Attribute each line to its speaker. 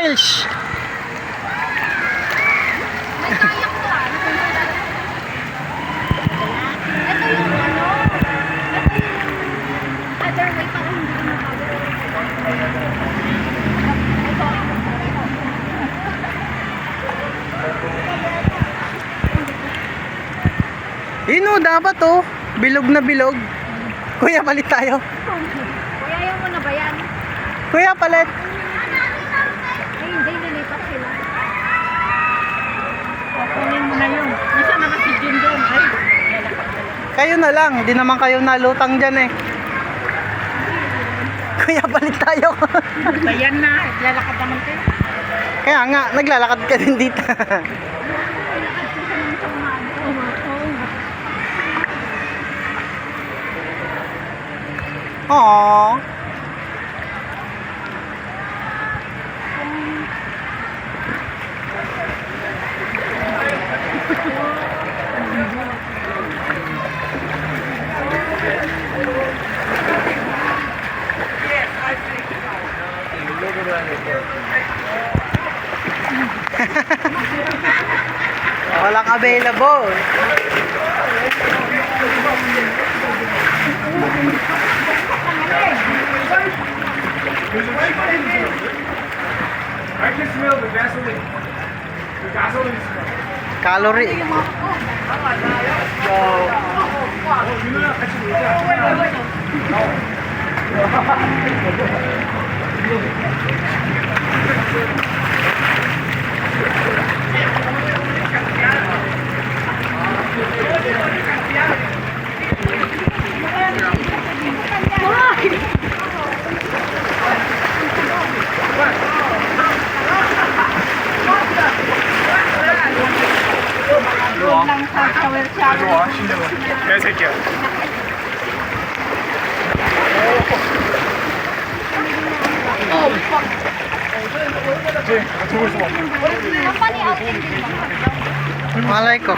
Speaker 1: miles.
Speaker 2: May kayak to ah. Ito yung ano. Ito yung other way para hindi ko
Speaker 1: Yun o, dapat oh. Bilog na bilog. Kuya, palit tayo.
Speaker 2: Kuya, ayaw mo na ba yan?
Speaker 1: Kuya, palit.
Speaker 2: Ay, hindi. Nilipat sila.
Speaker 3: Kunin mo na yun. Nasa na si Jun doon? Ay,
Speaker 1: Kayo na lang. Di naman kayo nalutang dyan eh. Kuya, palit tayo.
Speaker 3: bayan na. Lalakad naman kayo.
Speaker 1: Kaya nga, naglalakad ka din dito. Aww. Walang available.
Speaker 4: I can smell the gasoline. The gasoline smell.
Speaker 1: Calorie.
Speaker 4: 유누랑 같이 놀자.
Speaker 3: Doon lang sa shower shower.
Speaker 4: 좋아, 신경을. 내 새끼야.
Speaker 2: Company outing din ba?
Speaker 1: Malay ko.